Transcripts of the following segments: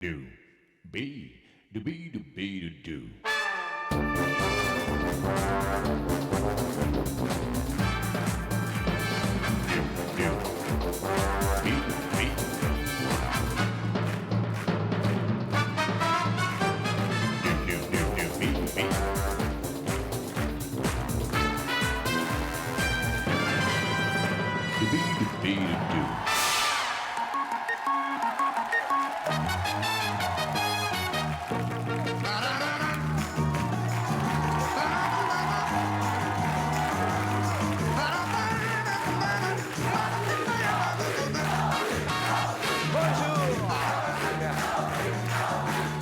Do, be, do, be, do, be, do, do.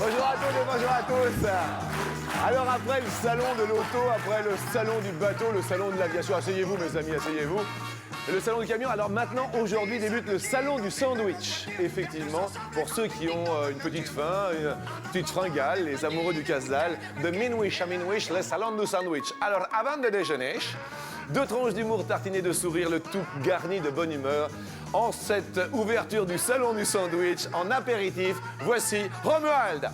Bonjour à tous. Alors après le salon de l'auto, après le salon du bateau, le salon de l'aviation, asseyez-vous mes amis, asseyez-vous. Le salon du camion, alors maintenant, aujourd'hui débute le salon du sandwich. Effectivement, pour ceux qui ont une petite faim, une petite fringale, les amoureux du casse-dalle, de Minwish à Minwish, le salon du sandwich. Alors avant de déjeuner, 2 tranches d'humour tartinées de sourire, le tout garni de bonne humeur. En cette ouverture du salon du sandwich, en apéritif, voici Romuald.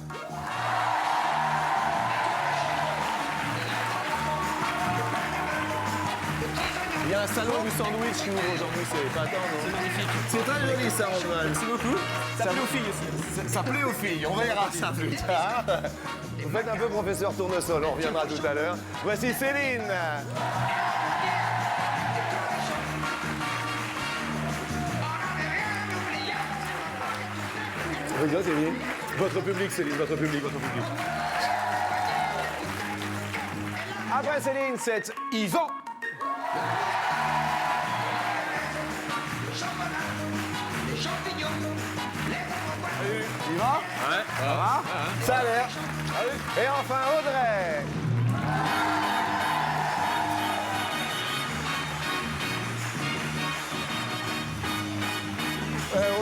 Il y a un salon du sandwich qui ouvre aujourd'hui, c'est pas tant, non? C'est magnifique. C'est très joli ça, Romuald. Merci beaucoup. Ça plaît aux filles aussi. Ça plaît aux filles, on verra ça plus tard. Vous faites un peu professeur Tournesol, on reviendra tout à l'heure. Voici Céline. Regarde Céline. Votre public, Céline, votre public, votre public. Après Céline, c'est Yvan. Il va? Ouais. Ça va? Ça a l'air. Et enfin Audrey.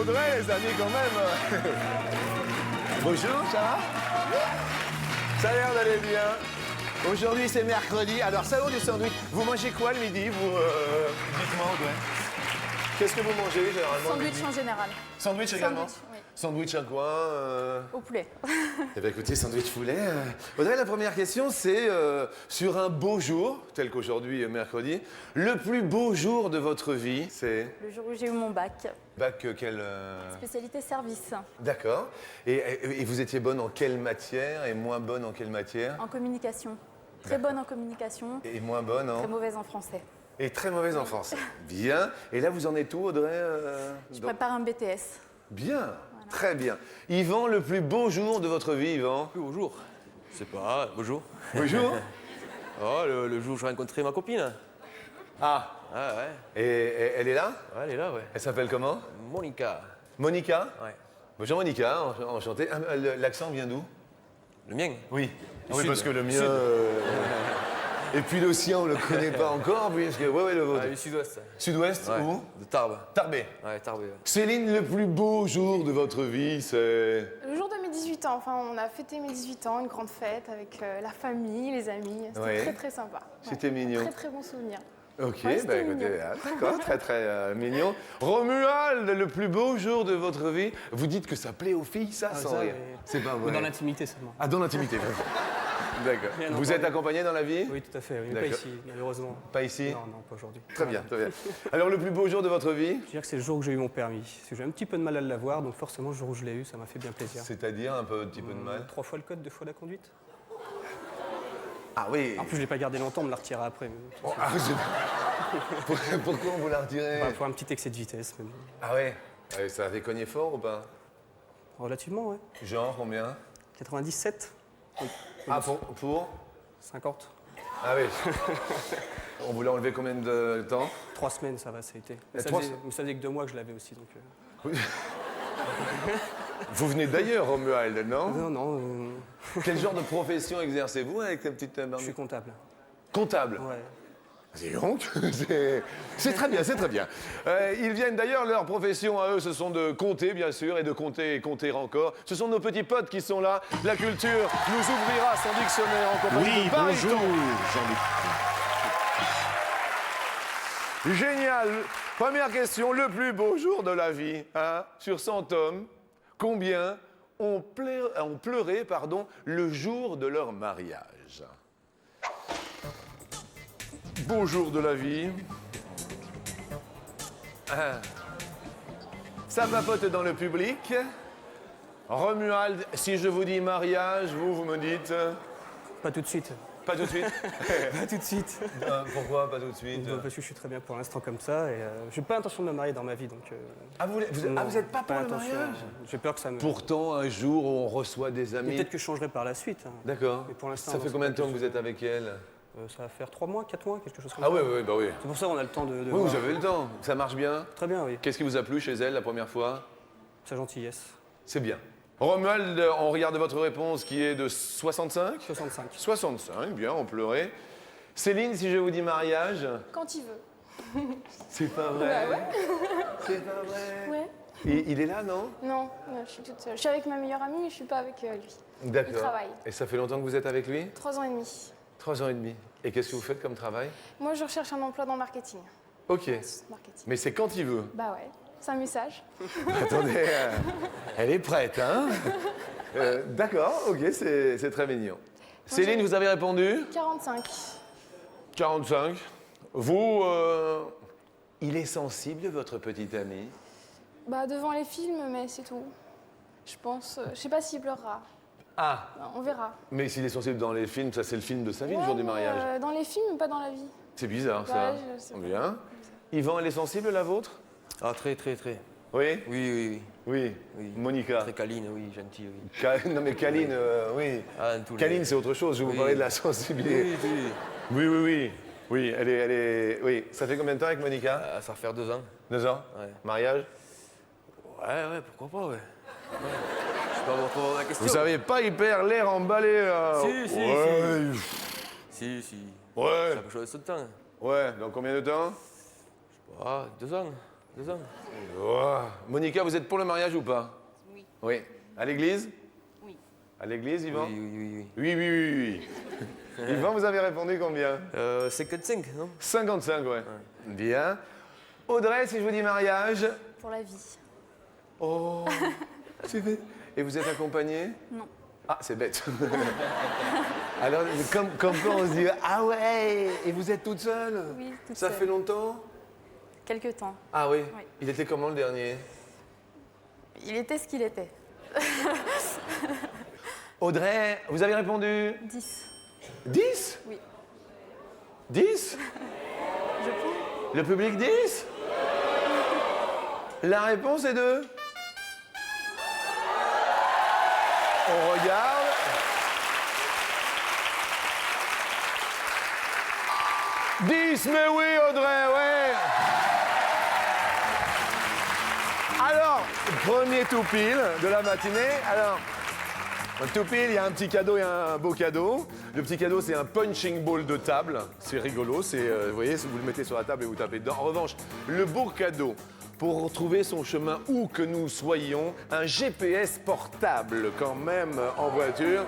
Audrey, les amis, quand même. Bonjour, ça va? Ça a l'air d'aller bien. Aujourd'hui, c'est mercredi. Alors, salon du sandwich. Vous mangez quoi le midi, vous dites-moi, Audrey. Qu'est-ce que vous mangez généralement? Sandwich en général. Sandwich également? Sandwich, oui. Sandwich à quoi Au poulet. Eh bien écoutez, sandwich poulet. Audrey, la première question, c'est sur un beau jour, tel qu'aujourd'hui, mercredi, le plus beau jour de votre vie, c'est... Le jour où j'ai eu mon bac. Bac quel... Spécialité service. D'accord. Et vous étiez bonne en quelle matière et moins bonne en quelle matière? En communication. Très bonne en communication. Et moins bonne en... Très mauvaise en français. Et très mauvaise en français. Bien. Et là, vous en êtes où, Audrey Je prépare un BTS. Bien. Voilà. Très bien. Yvan, le plus beau jour de votre vie, Yvan? Bonjour. C'est pas. Bonjour. Bonjour. Oh, le jour où j'ai rencontré ma copine. Ah. Ah ouais. Et elle est là? Ouais, elle est là, ouais. Elle s'appelle comment? Monica. Monica? Ouais. Bonjour Monica, enchanté. Ah, l'accent vient d'où? Le mien. Oui. Du Oui, sud. parce que le mien... Sud. Et puis le sien, on le connaît pas encore, puisque... Ouais, le vôtre. Ah, du sud-ouest. Sud-ouest, Ouais. où? De Tarbes. Tarbes. Ouais, Tarbes. Ouais. Céline, le plus beau jour de votre vie, c'est... Le jour de mes 18 ans, enfin on a fêté mes 18 ans, une grande fête avec la famille, les amis. C'était Ouais. très très sympa. C'était mignon. Très très bon souvenir. Ok, Ouais, c'était écoutez, mignon. d'accord, très très mignon. Romuald, le plus beau jour de votre vie. Vous dites que ça plaît aux filles, ça, sans ça, rire. oui. C'est pas Ou vrai. dans l'intimité seulement. Ah, dans l'intimité. D'accord. Bien Vous entendu. êtes accompagné dans la vie? Oui, tout à fait. Oui, mais pas D'accord. ici, malheureusement. Pas ici? Non, non, pas aujourd'hui. Très bien, très bien. Alors, le plus beau jour de votre vie? Je veux dire que c'est le jour où j'ai eu mon permis. Parce que j'ai un petit peu de mal à l'avoir, donc forcément, le jour où je l'ai eu, ça m'a fait bien plaisir. C'est-à-dire un petit peu de mal? 3 fois le code, 2 fois la conduite. Ah oui. En plus, je l'ai pas gardé longtemps, on me l'a retiré après. Mais... Ah, pourquoi on vous l'a retiré? Bah, pour un petit excès de vitesse, mais bon. Ah ouais. Ça avait cogné fort ou pas? Relativement, ouais. Genre combien? 97. Oui. Ah, pour 50. Ah oui. On vous l'a enlevé combien de temps? 3 semaines, ça va, ça a été. Mais Et ça, 3 faisait, mais ça faisait que 2 mois que je l'avais aussi, donc... Vous venez d'ailleurs, Romuald, non? Non, non, Quel genre de profession exercez-vous avec cette petite je suis comptable. Comptable. Ouais. C'est donc, c'est très bien, c'est très bien. Ils viennent d'ailleurs, leur profession à eux, ce sont de compter, bien sûr, et de compter et compter encore. Ce sont nos petits potes qui sont là. La culture nous ouvrira son dictionnaire en compagnie Oui, de Bariton. bonjour, Jean-Luc. Génial. Première question, le plus beau jour de la vie, hein, sur 100 hommes, combien ont pleuré le jour de leur mariage. Beau jour de la vie. Ça papote dans le public. Romuald, si je vous dis mariage, vous me dites... Pas tout de suite. Pas tout de suite. Pas tout de suite. Pourquoi pas tout de suite? Parce que je suis très bien pour l'instant comme ça et je n'ai pas l'intention de me marier dans ma vie. Donc, Ah, vous n'êtes pas pour le l'intention. mariage? J'ai peur que ça me... Pourtant, un jour, on reçoit des amis. Peut-être que je changerai par la suite. Hein. D'accord. Mais pour l'instant, Ça non, fait c'est combien de pas temps que quelque vous êtes avec elle? Ça va faire 3 mois, 4 mois, quelque chose comme Ah ça. oui, bah oui. C'est pour ça qu'on a le temps de Oui, voir. vous avez le temps. Ça marche bien. Très bien, oui. Qu'est-ce qui vous a plu chez elle la première fois? Sa gentillesse. C'est bien. Romuald, on regarde votre réponse qui est de 65? 65. 65, bien, on pleurait. Céline, si je vous dis mariage, Quand il veut. c'est pas vrai. Bah ouais. C'est pas vrai. Ouais. Et il est là, non? Non, je suis toute seule. Je suis avec ma meilleure amie, mais je suis pas avec lui. D'accord. Il travaille. Et ça fait longtemps que vous êtes avec lui? 3 ans et demi. 3 ans et demi. Et qu'est-ce que vous faites comme travail? Moi, je recherche un emploi dans le marketing. Ok. Marketing. Mais c'est quand il veut. Bah ouais. C'est un message. Attendez, elle est prête, hein? D'accord, ok, c'est très mignon. Céline, vous avez répondu? 45. 45. Vous, il est sensible, votre petit ami? Bah devant les films, mais c'est tout. Je pense. Je sais pas s'il pleurera. Ah, On verra. mais s'il est sensible dans les films, ça c'est le film de sa vie, le jour du mais, mariage. dans les films, mais pas dans la vie. C'est bizarre, ça. Ouais, je sais pas. Bien. Yvan, elle est sensible, la vôtre? Ah, très, très, très. Oui? Oui. Oui. Oui. Monica? Très câline, oui, gentil, oui. Non mais Kaline, oui. Ah, dans tous les- Kaline, c'est autre chose, je vous Oui. parlais de la sensibilité. Oui, oui. Oui. Oui, elle est... Oui, ça fait combien de temps avec Monica? Ah, ça va faire 2 ans. 2 ans? Ouais. Mariage? Ouais, pourquoi pas, ouais. Je sais pas votre la question. Vous savez pas hyper l'air emballé, là. Si, Ouais. Si. Ouais. Ça peut changer de temps. Ouais, dans combien de temps? Ah, 2 ans. 2 ans. Oh. Monica, vous êtes pour le mariage ou pas? Oui. Oui. À l'église? Oui. À l'église, Yvan? Oui. Oui. Yvan, vous avez répondu combien? 55, non? 55, ouais. Bien. Audrey, si je vous dis mariage? Pour la vie. Oh, c'est bête. Et vous êtes accompagnée? Non. Ah, c'est bête. Alors, comme quoi on se dit, ah ouais, et vous êtes toute seule? Oui, toute Ça seule. fait longtemps? Quelque temps. Ah oui? Oui. Il était comment le dernier? Il était ce qu'il était. Audrey, vous avez répondu? 10. 10? Oui. 10? Je pense. Le public 10? La réponse est de? On regarde. « 10, mais oui, Audrey, ouais. Alors, premier tout pile de la matinée. Alors, tout pile, il y a un petit cadeau et un beau cadeau. Le petit cadeau, c'est un punching ball de table. C'est rigolo, c'est, vous voyez, vous le mettez sur la table et vous tapez dedans. En revanche, le beau cadeau, pour retrouver son chemin où que nous soyons, un GPS portable quand même en voiture.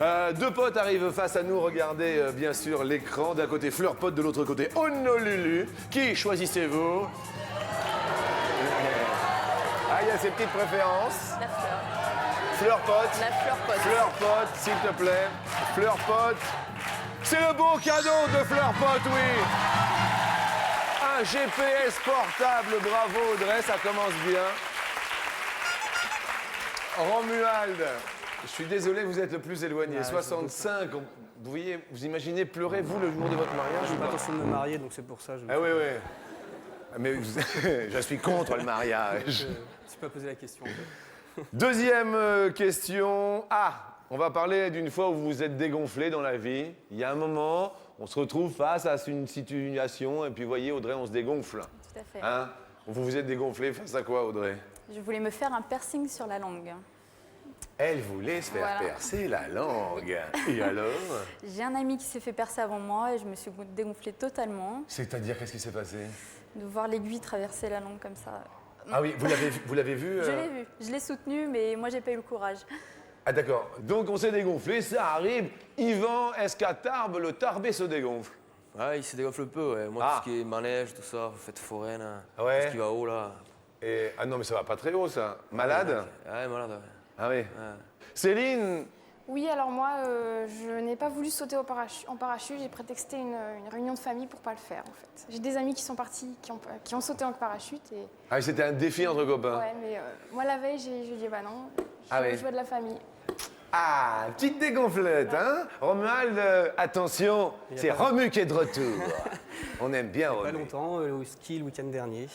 2 potes arrivent face à nous, regardez bien sûr l'écran. D'un côté Fleur Pote, de l'autre côté Honolulu. Qui choisissez-vous? Ah, il y a ses petites préférences. La fleur. Fleur Pote. La fleur pote. Fleur Pote, s'il te plaît. Fleur Pote. C'est le beau cadeau de Fleur Pote, oui. Un GPS portable, bravo Audrey, ça commence bien. Romuald, je suis désolé, vous êtes le plus éloigné. Ah, 65, vous voyez, vous imaginez pleurer, vous, le jour de votre mariage J'ai ou pas pas? l'intention de me marier, donc c'est pour ça. Je Ah oui, oui. Mais je suis contre le mariage. ne me suis pas posé la question. Deuxième question. Ah, on va parler d'une fois où vous vous êtes dégonflé dans la vie. Il y a un moment, on se retrouve face à une situation et puis, vous voyez, Audrey, on se dégonfle. Tout à fait. Hein? Vous vous êtes dégonflé face à quoi, Audrey? Je voulais me faire un piercing sur la langue. Elle voulait se faire Voilà. percer la langue. Et alors? J'ai un ami qui s'est fait percer avant moi et je me suis dégonflée totalement. C'est-à-dire, qu'est-ce qui s'est passé? De voir l'aiguille traverser la langue comme ça. Ah oui, vous l'avez vu? Je l'ai vu, je l'ai soutenu, mais moi j'ai pas eu le courage. Ah d'accord. Donc on s'est dégonflé, ça arrive. Yvan, est-ce qu'à Tarbes, le Tarbé se dégonfle? Ah, il se dégonfle un peu, ouais. Moi, Ah. tout ce qui est manège, tout ça, fête foraine, Ouais. tout ce qui va haut, là. Ah non, mais ça va pas très haut, ça. Malade? Ouais, malade, ouais. Ah oui. Céline, Oui, alors moi, je n'ai pas voulu sauter en parachute. J'ai prétexté une réunion de famille pour pas le faire, en fait. J'ai des amis qui sont partis, qui ont sauté en parachute. Et... ah, c'était un défi entre copains. Ouais, mais moi, la veille, j'ai dit, bah non, Ah oui. je vois de la famille. Ah, petite dégonflette, hein? Romuald, attention, c'est Romu qui est de retour. On aime bien Pas Romu. longtemps, au ski le week-end dernier.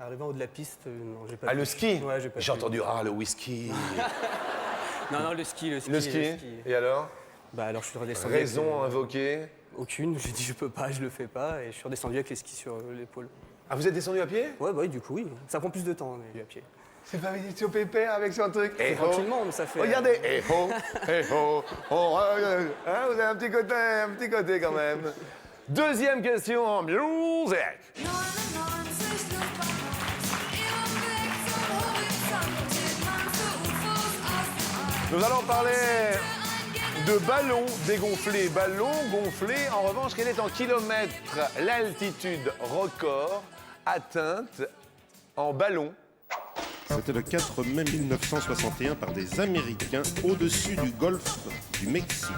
Arrivant au haut de la piste, non, j'ai pas Ah, pu. le ski? Ouais, j'ai pas J'ai pu. entendu, ah, le whisky. Non, le ski. Le ski. Et alors? Bah alors je suis redescendu. Raison invoquée. Aucune, j'ai dit je peux pas, je le fais pas, et je suis redescendu avec les skis sur l'épaule. Ah, vous êtes descendu à pied? Ouais, bah oui, du coup, oui. Ça prend plus de temps, mais à pied. C'est pas Bénédicte Pépère avec son truc. Eh oh. Tranquillement, mais ça fait... Regardez, eh oh, hein, vous avez un petit côté quand même. Deuxième question en musique. Nous allons parler de ballons dégonflés. Ballons gonflés, en revanche, quelle est en kilomètres l'altitude record atteinte en ballon? C'était le 4 mai 1961 par des Américains au-dessus du golfe du Mexique.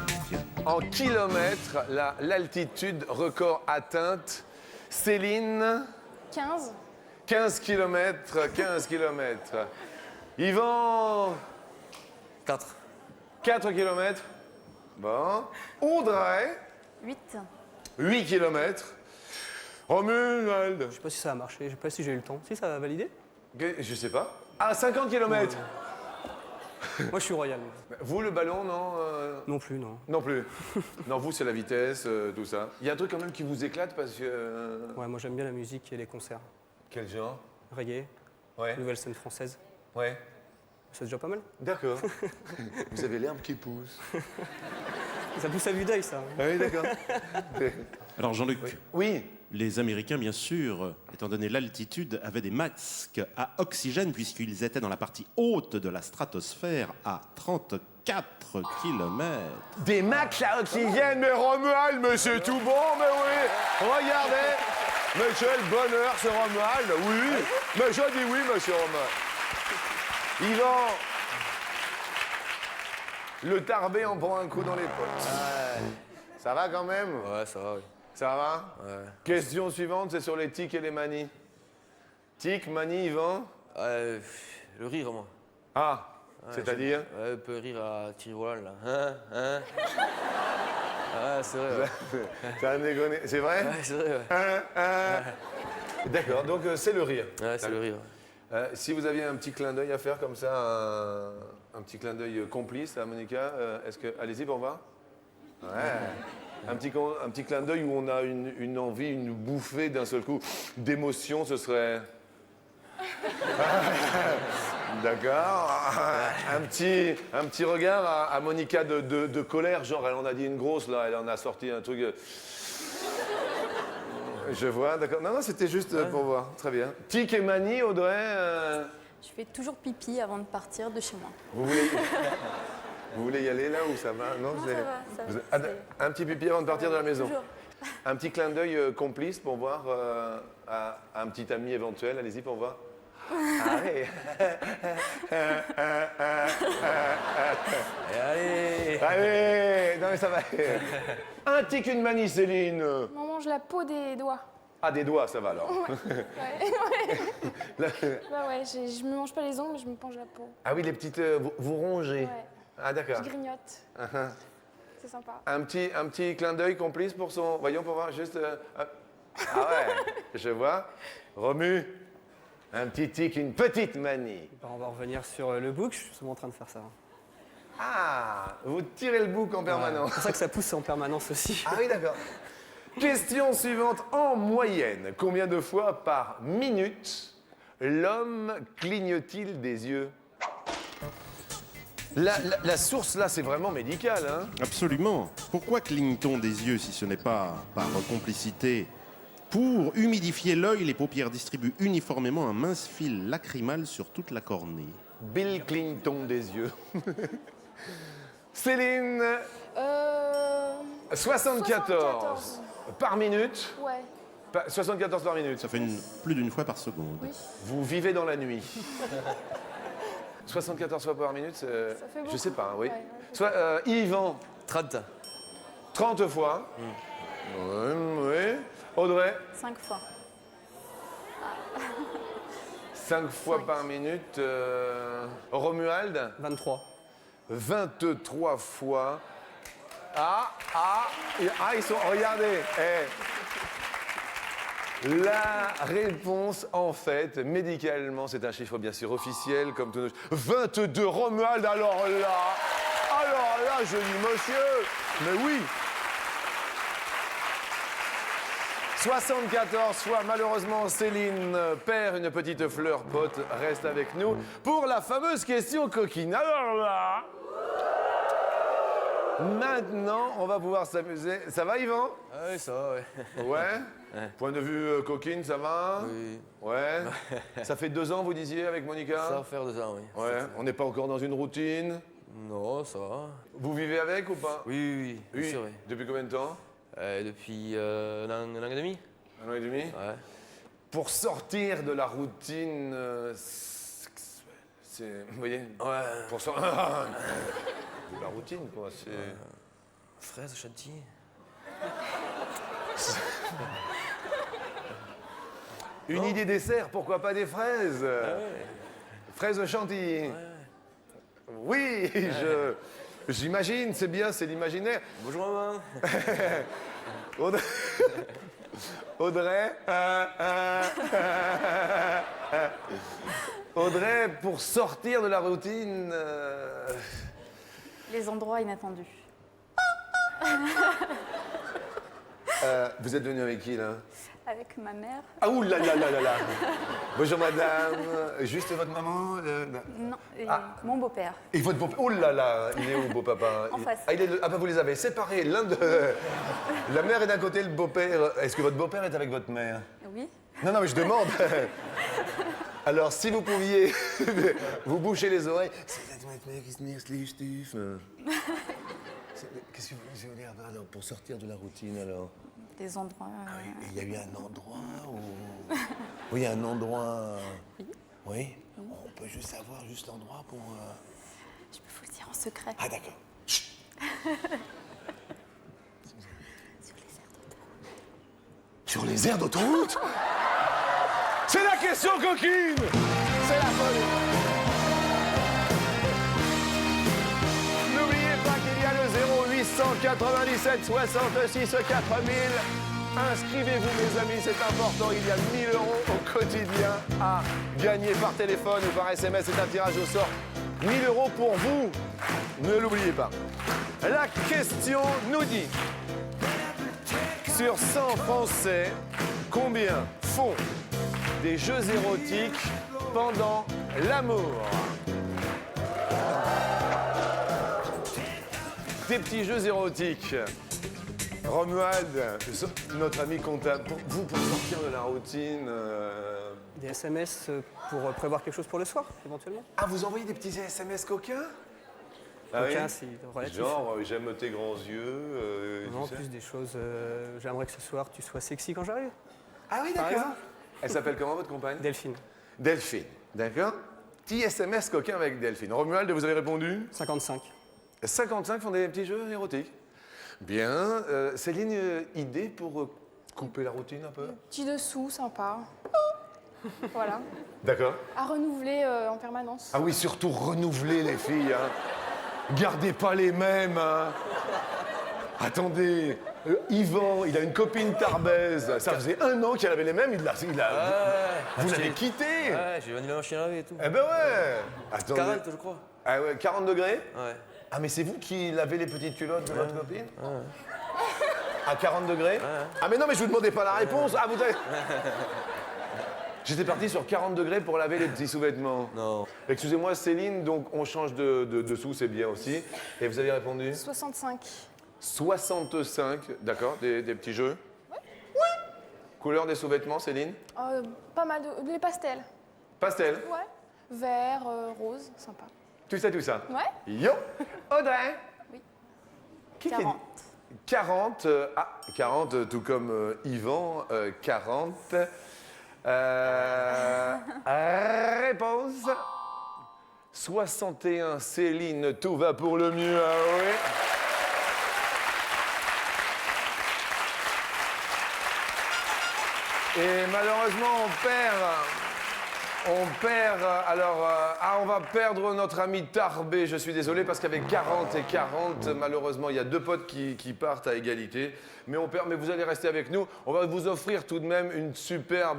En kilomètres, l'altitude record atteinte. Céline, 15. 15 kilomètres, 15 kilomètres. Yvan, 4. 4 kilomètres. Bon. Audrey, 8. 8 kilomètres. Romuald, Je sais pas si ça a marché, je sais pas si j'ai eu le temps. Si, ça a validé? je sais pas. Ah, 50 kilomètres. Moi, je suis royal. Vous, le ballon, non Non plus, non. Non plus. Non, vous, c'est la vitesse, tout ça. Il y a un truc quand même qui vous éclate parce que... Ouais, moi, j'aime bien la musique et les concerts. Quel genre? Reggae, Ouais. nouvelle scène française. Ouais. C'est déjà pas mal. D'accord. Vous avez l'herbe qui pousse. Ça pousse à vue d'œil, ça. Ah oui, d'accord. Alors Jean-Luc, Oui. les Américains, bien sûr, étant donné l'altitude, avaient des masques à oxygène puisqu'ils étaient dans la partie haute de la stratosphère à 34 km. Des max à oxygène, mais Romuald, mais c'est tout bon, mais oui. Regardez. Monsieur le bonheur, c'est Romuald. Oui. Mais je dis oui, monsieur Romuald. Yvan. Le tarbé en prend un coup dans les potes. Ça va quand même? Ouais, ça va, oui. Ça va? Ouais. Question suivante, c'est sur les tics et les manies. Tic, manie, Yvan? Le rire, moi. Ah, Ouais, c'est-à-dire? Ouais, un peu rire à Thierry Roland, là. Hein? Ah, c'est vrai, ouais. Ça a déconné. C'est vrai? Ouais, c'est vrai, ouais. D'accord, donc c'est le rire. Ouais, c'est le rire. Si vous aviez un petit clin d'œil à faire comme ça, un petit clin d'œil complice à Monica, est-ce que... Allez-y pour voir. Ouais. Un petit clin d'œil où on a une envie, une bouffée d'un seul coup d'émotion, ce serait... D'accord. Un petit regard à Monica de colère, genre elle en a dit une grosse, là, elle en a sorti un truc... Je vois, d'accord. Non, c'était juste pour voir. Très bien. Tic et manie, Audrey, Je fais toujours pipi avant de partir de chez moi. vous voulez y aller là ou ça va? Non, vous ça avez- va, ça vous va, avez- un petit pipi avant de partir de la maison. Toujours. Un petit clin d'œil complice pour voir à un petit ami éventuel. Allez-y pour voir. Allez. Allez. Allez. Non mais ça va. Un tic, une manie, Céline. On mange la peau des doigts. Ah, des doigts, ça va alors. Là- Bah ouais, je me mange pas les ongles, mais je me mange la peau. Ah oui, les petites... vous rongez. Ouais. Ah d'accord. Je grignote. C'est sympa. Un petit clin d'œil complice pour son... Voyons pour voir juste... Ah ouais, je vois. Romu, un petit tic, une petite manie. Bah, on va revenir sur le bouc, je suis souvent en train de faire ça. Ah, vous tirez le bouc en Ouais, permanence. c'est pour ça que ça pousse en permanence aussi. Ah oui, d'accord. Question suivante. En moyenne, combien de fois par minute l'homme cligne-t-il des yeux? La source, là, c'est vraiment médical, hein? Absolument. Pourquoi cligne-t-on des yeux si ce n'est pas par complicité? Pour humidifier l'œil, les paupières distribuent uniformément un mince fil lacrymal sur toute la cornée. Bill Clinton des yeux. Céline, 74 par minute. Ouais. 74 par minute. Ça fait plus d'une fois par seconde. Vous vivez dans la nuit. 74 fois par minute, Ça fait beaucoup. je sais pas, oui. Ouais, ouais, Soit Yvan, 30. 30 fois. Oui, oui. Audrey, 5 fois. 5 fois par minute. Romuald, 23. 23 fois. Ils sont. Regardez. La réponse, en fait, médicalement, c'est un chiffre bien sûr officiel, comme tous nos... 22 Romuald, alors là, je dis monsieur, mais oui. 74 fois, malheureusement, Céline perd une petite fleur pote, reste avec nous pour la fameuse question coquine. Alors là, maintenant, on va pouvoir s'amuser. Ça va, Yvan? Ah oui, ça va, ouais. Ouais. Point de vue coquine, ça va? Oui. Ouais. Ça fait 2 ans, vous disiez, avec Monica? Ça va faire 2 ans, oui. Ouais. On n'est pas encore dans une routine. Non, ça va. Vous vivez avec ou pas? Oui, bien sûr, oui. Depuis combien de temps? Depuis un an et demi. 1 an et demi? Ouais. Pour sortir de la routine sexuelle, c'est... Vous voyez? Ouais. Pour sortir... de la routine, quoi. C'est... Fraise chantilly. Une idée dessert, pourquoi pas des fraises? Fraises chantilly. Oui, j'imagine, c'est bien, c'est l'imaginaire. Bonjour maman. Audrey, Audrey, pour sortir de la routine... Les endroits inattendus. vous êtes venu avec qui, là? Avec ma mère. Ah, ouh là là là là là. Bonjour, madame. Juste votre maman? Non, et mon beau-père. Et votre beau-père? Oh là là, il est où, beau-papa? En face. Ah, bah vous les avez séparés. La mère est d'un côté, le beau-père... Est-ce que votre beau-père est avec votre mère? Oui. Non, mais je demande. Alors, si vous pouviez vous boucher les oreilles... Qu'est-ce que vous voulez dire alors, pour sortir de la routine, alors? Des endroits. Il y a eu un endroit où... Oui, il y a un endroit... Oui. On peut juste savoir juste l'endroit pour... Je peux vous le dire en secret. Ah, d'accord. Sur les aires d'autoroute. Sur les aires d'autoroute? C'est la question coquine! C'est la folie! N'oubliez pas qu'il y a le 0897 66 4000. Inscrivez-vous, mes amis, c'est important. Il y a 1 000 € au quotidien à gagner par téléphone ou par SMS. C'est un tirage au sort. 1 000 € pour vous. Ne l'oubliez pas. La question nous dit, sur 100 Français, combien font des jeux érotiques pendant l'amour? Des petits jeux érotiques. Romuald, notre ami comptable, pour sortir de la routine... Des SMS pour prévoir quelque chose pour le soir, éventuellement. Ah, vous envoyez des petits SMS coquins? Aucun, c'est relatif. Genre, j'aime tes grands yeux... Non, tu sais. plus des choses. J'aimerais que ce soir tu sois sexy quand j'arrive. Ah oui, Par d'accord. exemple. Elle s'appelle comment, votre compagne? Delphine. Delphine, d'accord. Petit SMS coquin avec Delphine. Romuald, vous avez répondu? 55. 55 font des petits jeux érotiques. Bien. Céline, idée pour couper la routine un peu? Petit dessous, sympa. Voilà. D'accord. À renouveler en permanence. Ah oui, surtout renouveler les filles. Hein. Gardez pas les mêmes. Hein. Attendez, Yvan, il a une copine tarbaise. Ça faisait 1 an qu'il avait les mêmes. Vous l'avez quitté. Ouais, j'ai vendu la machine à laver et tout. Eh ben ouais. Attendez. 40, je crois. Ah ouais, 40 degrés? Ouais. Ah, mais c'est vous qui lavez les petites culottes de votre copine? À 40 degrés? Ah, mais non, mais je vous demandais pas la réponse. Ah, vous avez... J'étais parti sur 40 degrés pour laver les petits sous-vêtements. Non. Excusez-moi, Céline, donc on change de dessous, c'est bien aussi. Et vous avez répondu? 65. 65, d'accord, des petits jeux? Oui. Couleur des sous-vêtements, Céline? Pas mal les pastels. Pastel? Ouais. Vert, rose, sympa. Tout ça? Ouais. Yo! Audrey? Oui. Qui 40. 40, 40, tout comme Yvan, 40. Réponse 61, Céline, tout va pour le mieux, ah oui. Et malheureusement, on va perdre notre ami Tarbé. Je suis désolé parce qu'avec 40 et 40, malheureusement, il y a 2 potes qui partent à égalité. Mais vous allez rester avec nous. On va vous offrir tout de même une super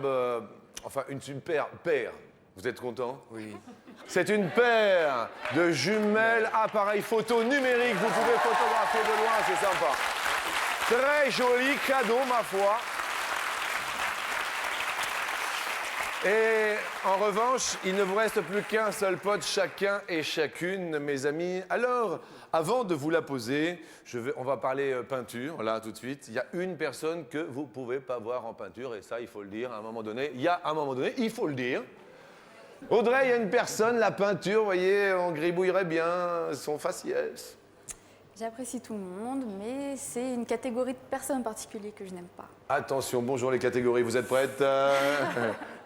paire. Vous êtes content? Oui. C'est une paire de jumelles appareil photo numérique. Vous pouvez photographier de loin, c'est sympa. Très joli cadeau, ma foi. Et en revanche, il ne vous reste plus qu'un seul pote, chacun et chacune, mes amis. Alors, avant de vous la poser, on va parler peinture, là, tout de suite. Il y a une personne que vous ne pouvez pas voir en peinture, et ça, il faut le dire, à un moment donné. Il faut le dire. Audrey, il y a une personne, la peinture, vous voyez, on gribouillerait bien son faciès. J'apprécie tout le monde, mais c'est une catégorie de personnes en particulier que je n'aime pas. Attention, bonjour les catégories, vous êtes prêtes?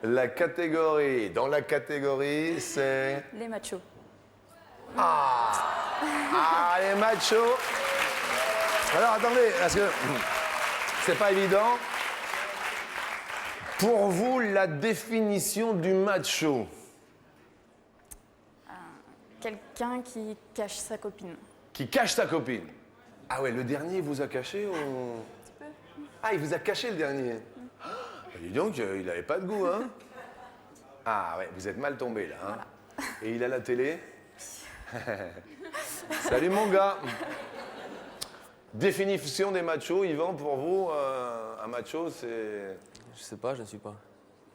La catégorie, dans la catégorie, c'est... Les machos. Les machos. Alors attendez, parce que c'est pas évident. Pour vous, la définition du macho? Quelqu'un qui cache sa copine. Qui cache sa copine. Ah ouais, le dernier vous a caché ou... Ah, il vous a caché le dernier. Dis donc, il n'avait pas de goût, hein? Ah ouais, vous êtes mal tombé là, hein? Voilà. Et il a la télé? Salut mon gars. Définition des machos, Yvan, pour vous, un macho, c'est... Je sais pas, je ne suis pas.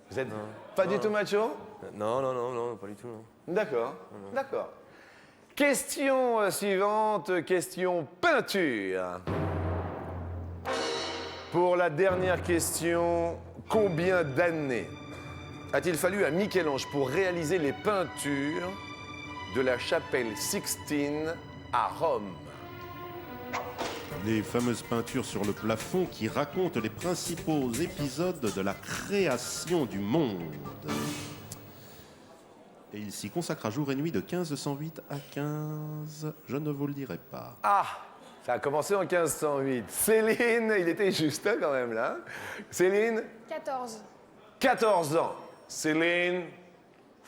Vous êtes pas du tout macho? Non, pas du tout, non. D'accord, d'accord. Question suivante, question peinture. Pour la dernière question, combien d'années a-t-il fallu à Michel-Ange pour réaliser les peintures de la chapelle Sixtine à Rome? Les fameuses peintures sur le plafond qui racontent les principaux épisodes de la création du monde. Et il s'y consacra jour et nuit de 1508 à 15... Je ne vous le dirai pas. Ah, ça a commencé en 1508. Céline, il était juste quand même là. Céline? 14. 14 ans. Céline,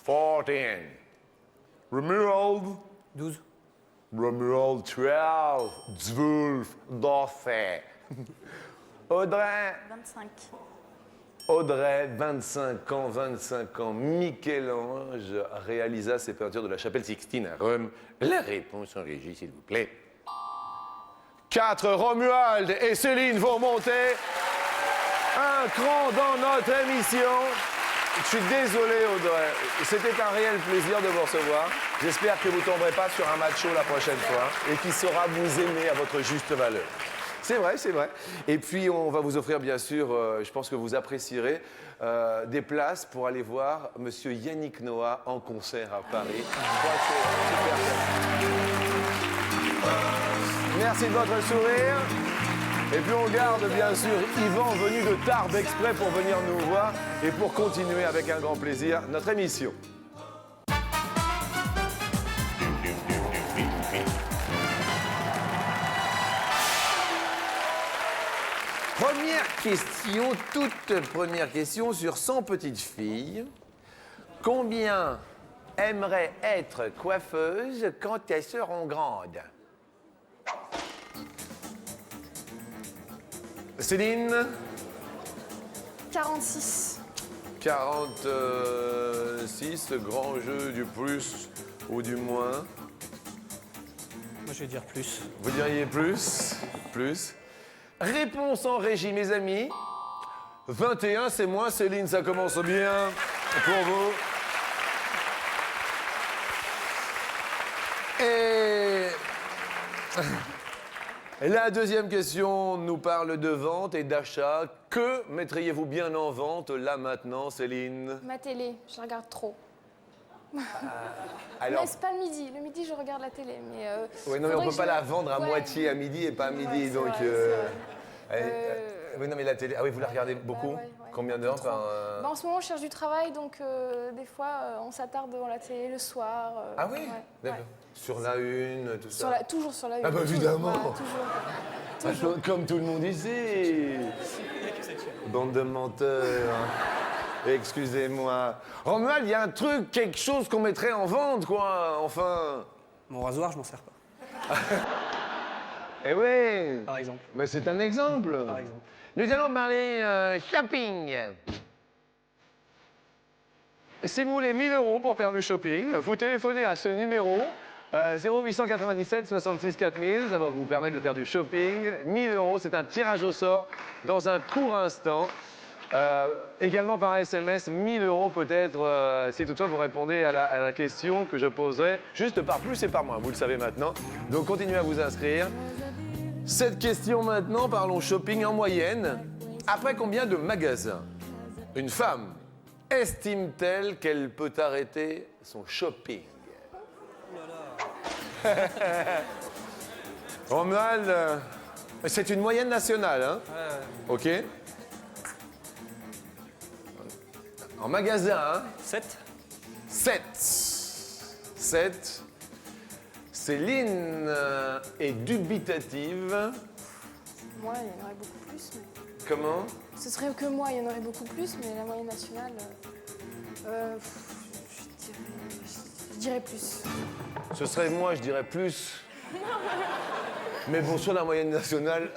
14. Romuald? 12. Romuald, 12. 12. 12. Audrey? 25. Audrey, 25 ans, Michel-Ange réalisa ses peintures de la chapelle Sixtine à Rome. La réponse en régie, s'il vous plaît. 4, Romuald et Céline vont monter un cran dans notre émission. Je suis désolé, Audrey. C'était un réel plaisir de vous recevoir. J'espère que vous ne tomberez pas sur un macho la prochaine fois et qu'il saura vous aimer à votre juste valeur. C'est vrai, c'est vrai. Et puis, on va vous offrir, bien sûr, je pense que vous apprécierez, des places pour aller voir Monsieur Yannick Noah en concert à Paris. Je crois que c'est super. Merci de votre sourire. Et puis, on garde, bien sûr, Yvan venu de Tarbes exprès pour venir nous voir et pour continuer avec un grand plaisir notre émission. Première question, toute première question sur 100 petites filles. Combien aimeraient être coiffeuses quand elles seront grandes? Céline? 46. 46, grand jeu du plus ou du moins. Moi, je vais dire plus. Vous diriez plus? Plus. Réponse en régie, mes amis. 21, c'est moins. Céline, ça commence bien pour vous. Et la deuxième question nous parle de vente et d'achat. Que mettriez-vous bien en vente là maintenant, Céline? Ma télé, je regarde trop. Alors, Mais c'est pas le midi. Le midi, je regarde la télé. Mais, oui, non, mais on ne peut pas la vendre à moitié à midi et pas à midi. Ouais, donc, c'est vrai, oui, non, mais la télé. Ah oui, vous la regardez beaucoup ouais. Combien d'heures par. Bah, en ce moment, je cherche du travail, donc des fois, on s'attarde devant la télé le soir. Ah oui ouais, D'accord. ouais. Sur la une, tout Sur ça. toujours sur la une. Ah bah, toujours, évidemment. voilà, toujours. Comme tout le monde ici. Bande de menteurs. Excusez-moi. Romuald, il y a un truc, quelque chose qu'on mettrait en vente, quoi. Enfin. Mon rasoir, je m'en sers pas. Eh oui. Par exemple. Mais c'est un exemple. Par exemple. Nous allons parler shopping. Si vous voulez 1000 € pour faire du shopping, vous téléphonez à ce numéro 0897 66 4000. Ça va vous permettre de faire du shopping. 1000 €, c'est un tirage au sort dans un court instant. Également par SMS, 1000 € peut-être, si toutefois vous répondez à la question que je poserai, juste par plus et par moins, vous le savez maintenant. Donc continuez à vous inscrire. Cette question maintenant, parlons shopping en moyenne. Après combien de magasins une femme estime-t-elle qu'elle peut arrêter son shopping? Romuald, c'est une moyenne nationale, hein? Ok. En magasin, hein? 7. 7. Céline est dubitative. Moi, il y en aurait beaucoup plus. Mais... Comment? Ce serait que moi, il y en aurait beaucoup plus, mais la moyenne nationale, je dirais plus. Ce serait moi, je dirais plus. Mais bon, sur la moyenne nationale,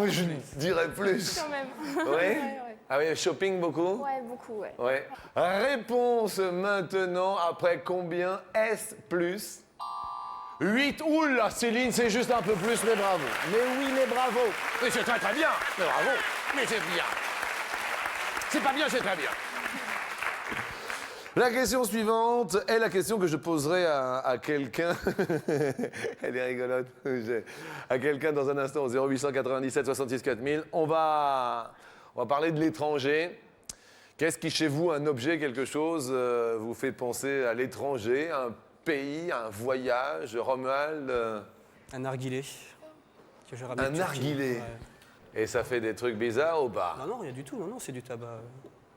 je dirais plus. Quand même. Oui? Ouais. Ah oui, shopping beaucoup? Ouais, beaucoup, ouais. Ouais. Réponse maintenant, après combien est-ce plus? 8. Oula, Céline, c'est juste un peu plus, mais bravo. Mais oui, mais bravo. Mais c'est très très bien. Mais bravo. Mais c'est bien. C'est pas bien, c'est très bien. La question suivante est la question que je poserai à quelqu'un. Elle est rigolote. À quelqu'un dans un instant au 0897 66 4000. On va parler de l'étranger. Qu'est-ce qui, chez vous, un objet, quelque chose, vous fait penser à l'étranger, un pays, un voyage, Romuald? Un narguilé. Que j'ai ramené Un de Turquie. narguilé. Ouais. Et ça fait des trucs bizarres ou pas? Non, rien du tout. Non, c'est du tabac.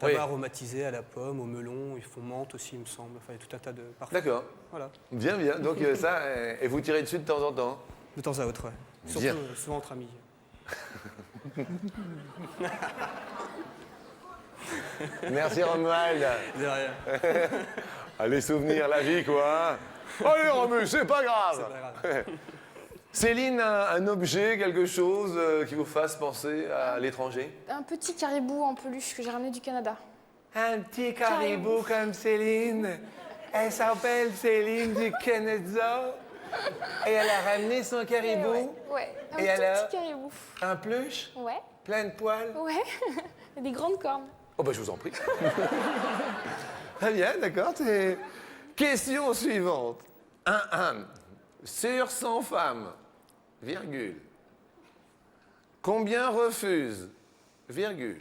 Oui. Tabac aromatisé à la pomme, au melon. Ils font menthe aussi, il me semble. Enfin, il y a tout un tas de parfums. D'accord. Voilà. Bien, bien. Donc ça, et vous tirez dessus de temps en temps? De temps à autre, ouais. Surtout, Bien. souvent entre amis. Merci Romuald. De rien. Allez, souvenirs, la vie, quoi. Allez, Romu, c'est pas grave. C'est pas grave. Céline, un objet, quelque chose qui vous fasse penser à l'étranger? Un petit caribou en peluche que j'ai ramené du Canada. Un petit caribou comme Céline. Elle s'appelle Céline du Canada. Et elle a ramené son caribou. Ouais, un Et tout alors petit caribou. Un pluche, Ouais, plein de poils. ouais. Et des grandes cornes. Oh bah je vous en prie. Très bien, d'accord. Question suivante. Sur 100 femmes, virgule. Combien refusent, virgule,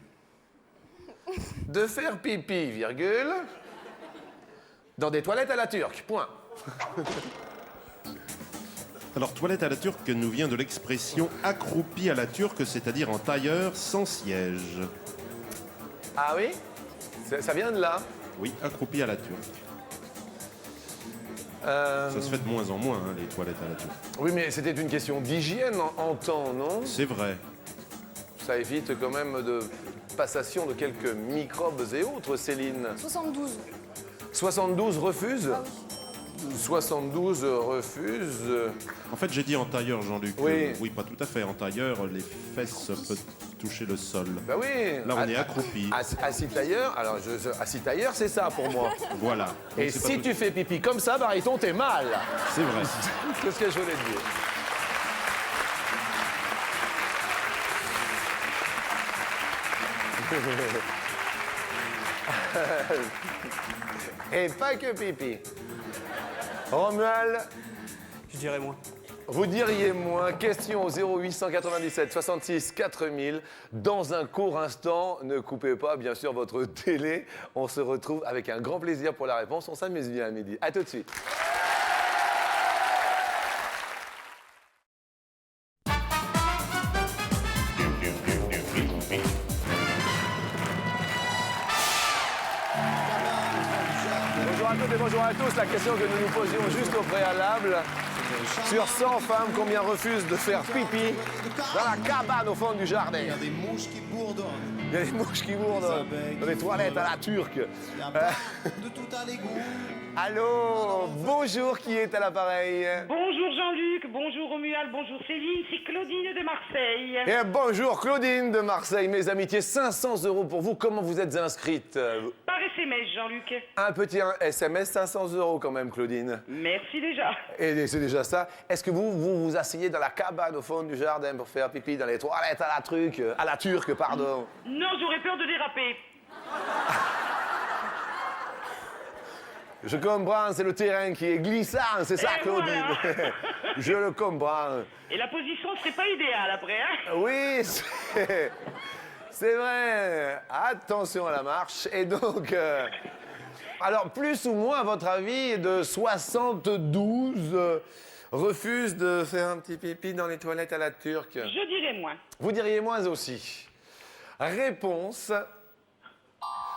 de faire pipi, virgule, dans des toilettes à la turque, point. Alors, toilette à la turque nous vient de l'expression accroupi à la turque, c'est-à-dire en tailleur sans siège. Ah oui? Ça vient de là. Oui, accroupi à la turque. Ça se fait de moins en moins, hein, les toilettes à la turque. Oui, mais c'était une question d'hygiène en temps, non? C'est vrai. Ça évite quand même de passation de quelques microbes et autres, Céline. 72. 72 refusent? Ah oui. 72 refusent. En fait, j'ai dit en tailleur, Jean-Luc. Oui. Oui, pas tout à fait. En tailleur, les fesses peuvent toucher le sol. Bah oui. Là, on est accroupi. Assis tailleur, alors assis tailleur, c'est ça pour moi. Voilà. Donc, Et c'est pas si tout- tu fais pipi comme ça, Bariton, t'es mal. C'est vrai. C'est ce que je voulais te dire. Et pas que pipi. Romuald, Je dirais moins. vous diriez moins. Question au 0897 66 4000. Dans un court instant, ne coupez pas bien sûr votre télé. On se retrouve avec un grand plaisir pour la réponse. On s'amuse bien à midi. À tout de suite. Do, do, do, do, beep, beep. toutes et bonjour à tous. La question que nous nous posions juste au préalable. Sur 100 femmes, combien refusent de faire pipi dans la cabane au fond du jardin? Il y a des mouches qui bourdonnent. Il y a des mouches qui bourdonnent dans les toilettes à la turque. De tout à l'égout. Allô, bonjour, qui est à l'appareil? Bonjour Jean-Luc, bonjour Romuald, bonjour Céline, c'est Claudine de Marseille. Et bonjour Claudine de Marseille, mes amitiés, 500 € pour vous. Comment vous êtes inscrite? Par SMS, Jean-Luc. Un petit SMS, 500 € quand même, Claudine. Merci déjà. Et c'est déjà ça. Est-ce que vous asseyez dans la cabane au fond du jardin pour faire pipi dans les toilettes à la turque, pardon? Non, j'aurais peur de déraper. Je comprends, c'est le terrain qui est glissant, c'est ça, Et Claudine. voilà. Je le comprends. Et la position serait pas idéale après, hein? Oui, c'est vrai. Attention à la marche. Et donc, alors, plus ou moins, à votre avis, de 72 refusent de faire un petit pipi dans les toilettes à la turque? Je dirais moins. Vous diriez moins aussi. Réponse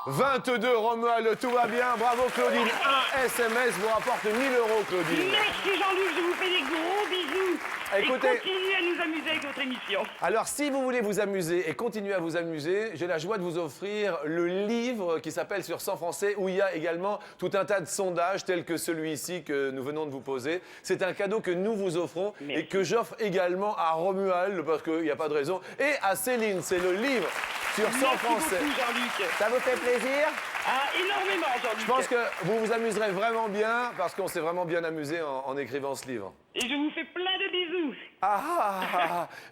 22, Romuald, tout va bien. Bravo, Claudine. Un SMS vous rapporte 1000 €, Claudine. Merci Jean-Luc, je vous fais des gros bisous. Écoutez- Et continuez à nous amuser avec votre émission. Alors, si vous voulez vous amuser et continuer à vous amuser, j'ai la joie de vous offrir le livre qui s'appelle Sur 100 Français, où il y a également tout un tas de sondages tels que celui-ci que nous venons de vous poser. C'est un cadeau que nous vous offrons Merci. et que j'offre également à Romuald, parce qu'il n'y a pas de raison, et à Céline. C'est le livre Sur 100 Merci Français. beaucoup Jean-Luc. Ça vous fait plaisir? Ah, énormément Jean-Luc. Je pense que vous vous amuserez vraiment bien, parce qu'on s'est vraiment bien amusé en écrivant ce livre. Et je vous fais plein de bisous.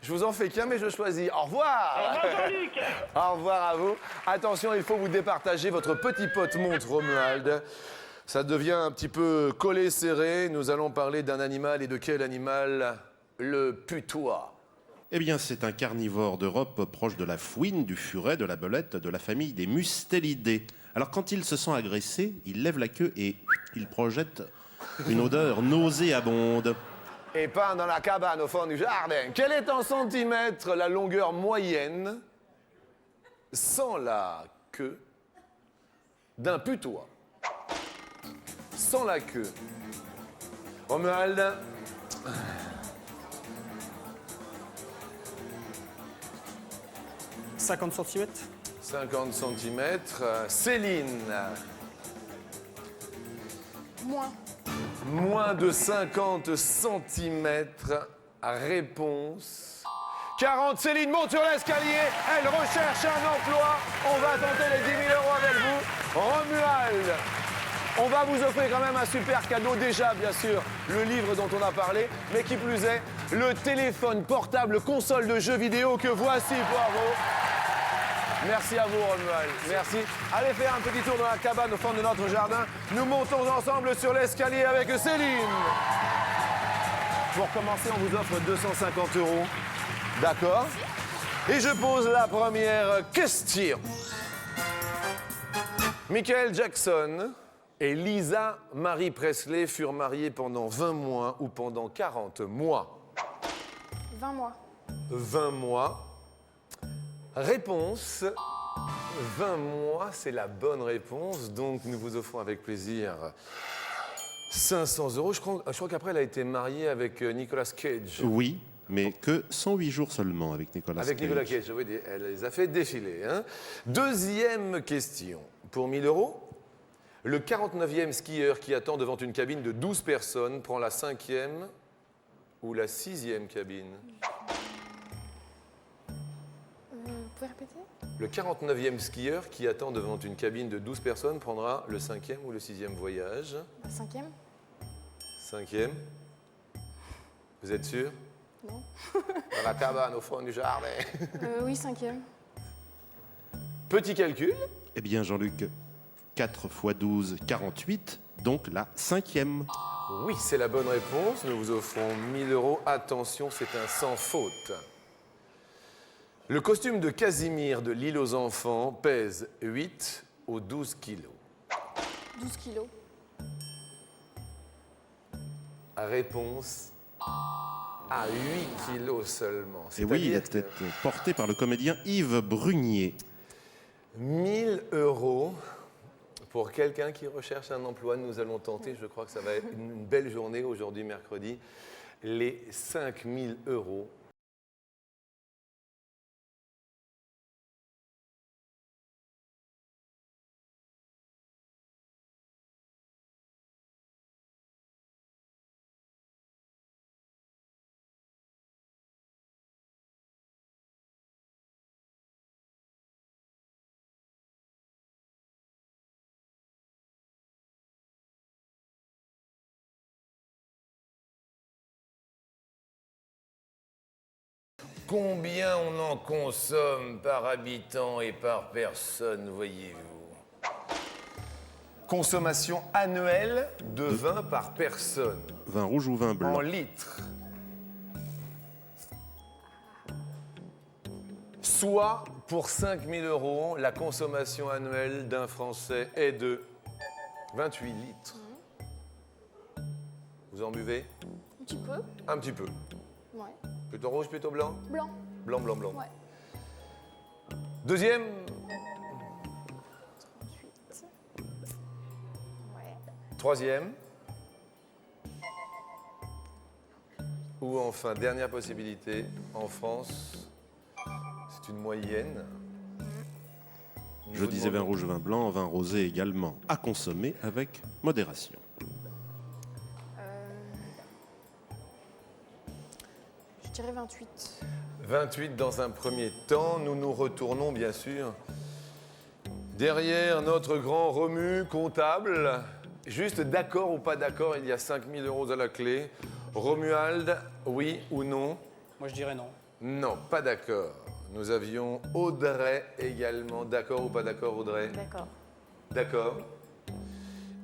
Je vous en fais qu'un, mais je choisis. Au revoir. Au revoir Jean-Luc. Au revoir à vous. Attention, il faut vous départager. Votre petit pote montre, Romuald. Ça devient un petit peu collé, serré. Nous allons parler d'un animal. Et de quel animal? Le putois. Eh bien, c'est un carnivore d'Europe proche de la fouine, du furet, de la belette, de la famille des mustélidés. Alors, quand il se sent agressé, il lève la queue et il projette une odeur nauséabonde. Et peint dans la cabane au fond du jardin. Quelle est en centimètres la longueur moyenne sans la queue d'un putois? Sans la queue. Romuald. 50 cm. 50 cm. Céline. Moins. Moins de 50 cm. Réponse. 40. Céline monte sur l'escalier. Elle recherche un emploi. On va tenter les 10 000 € avec vous. Romuald. On va vous offrir quand même un super cadeau. Déjà, bien sûr, le livre dont on a parlé. Mais qui plus est, le téléphone portable console de jeux vidéo que voici pour vous. Merci à vous, Romuald. Merci. Allez faire un petit tour dans la cabane au fond de notre jardin. Nous montons ensemble sur l'escalier avec Céline. Pour commencer, on vous offre 250 €. D'accord? Et je pose la première question. Michael Jackson et Lisa Marie Presley furent mariés pendant 20 mois ou pendant 40 mois? 20 mois. 20 mois. Réponse, 20 mois, c'est la bonne réponse. Donc, nous vous offrons avec plaisir 500 €. Je crois qu'après, elle a été mariée avec Nicolas Cage. Oui, mais que 108 jours seulement avec Nicolas Avec Cage. Nicolas Cage, oui, elle les a fait défiler. Hein. Deuxième question. Pour 1000 €, le 49e skieur qui attend devant une cabine de 12 personnes prend la 5e ou la 6e cabine? Vous pouvez répéter? Le 49e skieur qui attend devant une cabine de 12 personnes prendra le 5e ou le 6e voyage? La 5e? 5e? Vous êtes sûr? Non. Dans la cabane au fond du jardin. Oui, 5e. Petit calcul. Eh bien, Jean-Luc, 4 x 12, 48, donc la 5e. Oui, c'est la bonne réponse. Nous vous offrons 1000 €. Attention, c'est un sans faute. Le costume de Casimir de L'Île aux enfants pèse 8 ou 12 kilos. 12 kilos. Réponse à 8 kilos seulement. Et oui, il C'est-à-dire était porté par le comédien Yves Brunier. 1000 € Pour quelqu'un qui recherche un emploi, nous allons tenter, je crois que ça va être une belle journée aujourd'hui, mercredi, les 5 000 €. Combien on en consomme par habitant et par personne, voyez-vous? Consommation annuelle de vin par personne. Vin rouge ou vin blanc? En litres. Soit, pour 5 000 €, la consommation annuelle d'un Français est de 28 litres. Vous en buvez? Un petit peu. Un petit peu. Ouais. Plutôt rouge, plutôt blanc? Blanc. Blanc, blanc, blanc. Ouais. Deuxième, 38. Ouais. troisième. Ou enfin, dernière possibilité, en France, c'est une moyenne. Nous Je vous disais vin demandons- rouge, vin blanc, vin rosé également, à consommer avec modération. Je dirais 28. 28 dans un premier temps. Nous nous retournons, bien sûr, derrière notre grand Romu comptable. Juste d'accord ou pas d'accord, il y a 5 000 € à la clé. Romuald, oui ou non? Moi, je dirais non. Non, pas d'accord. Nous avions Audrey également. D'accord ou pas d'accord, Audrey? D'accord. D'accord.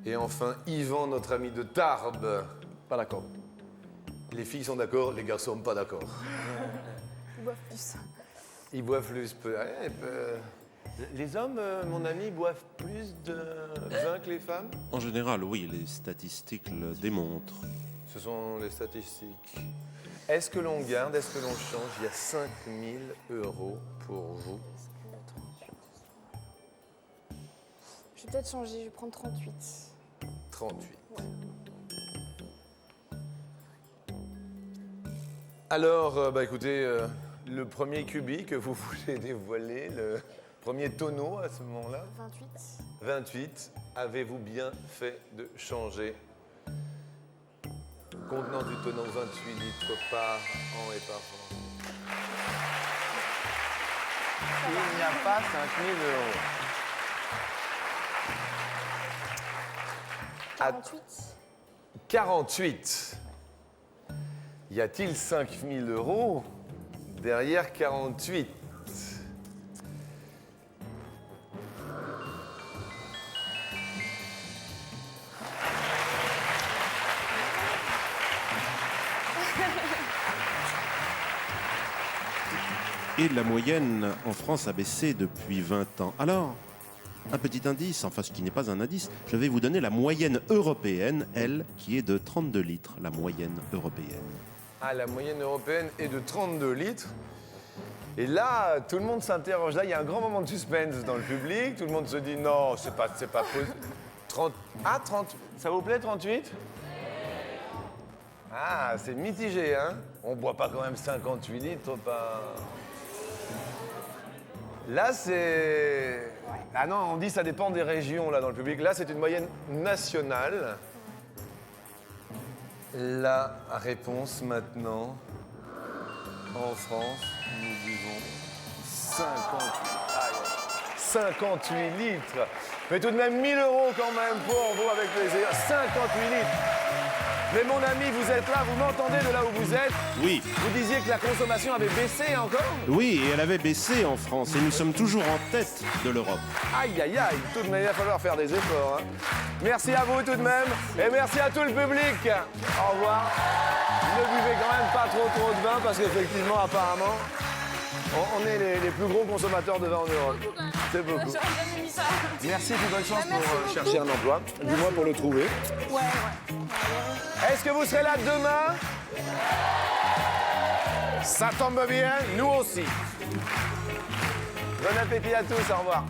Et enfin, Yvan, notre ami de Tarbes. Pas d'accord. Les filles sont d'accord, les garçons pas d'accord. Ils boivent plus. Ils boivent plus. Les hommes, mon ami, boivent plus de vin que les femmes? En général, oui, les statistiques le démontrent. Ce sont les statistiques. Est-ce que l'on garde, est-ce que l'on change? Il y a 5 000 € pour vous. Je vais peut-être changer, je vais prendre 38. 38. Alors, écoutez, le premier cubi que vous voulez dévoiler, le premier tonneau à ce moment-là, 28. 28, avez-vous bien fait de changer? Contenant du tonneau 28 litres par an et par an. Il n'y a pas 5 000 €. 48. 48. Y a-t-il 5 000 € derrière 48? Et la moyenne en France a baissé depuis 20 ans. Alors, un petit indice, enfin ce qui n'est pas un indice, je vais vous donner la moyenne européenne, elle, qui est de 32 litres, la moyenne européenne. Ah, la moyenne européenne est de 32 litres. Et là, tout le monde s'interroge. Là, il y a un grand moment de suspense dans le public. Tout le monde se dit non, c'est pas possible. 30. Ah, 30. Ça vous plaît, 38? Ah, c'est mitigé, hein? On boit pas quand même 58 litres, pas. Là, c'est. Ah non, on dit ça dépend des régions, là, dans le public. Là, c'est une moyenne nationale. La réponse maintenant. En France, nous buvons 58 litres. Mais tout de même 1 000 € quand même pour vous avec plaisir. 58 litres. Mais mon ami, vous êtes là, vous m'entendez de là où vous êtes? Oui, Vous disiez que la consommation avait baissé encore? oui, et elle avait baissé en France, et nous sommes toujours en tête de l'Europe. Aïe, aïe, aïe, tout de même, il va falloir faire des efforts. Hein. Merci à vous tout de même, et merci à tout le public. Au revoir. Ne buvez quand même pas trop de vin, parce qu'effectivement, apparemment, on est les plus gros consommateurs de vin en Europe. C'est beaucoup. J'aurais jamais mis ça. Merci et puis bonne chance Merci pour beaucoup. chercher un emploi. Du moins pour le trouver. Ouais. Est-ce que vous serez là demain? Ça tombe bien, nous aussi. Bon appétit à tous, au revoir.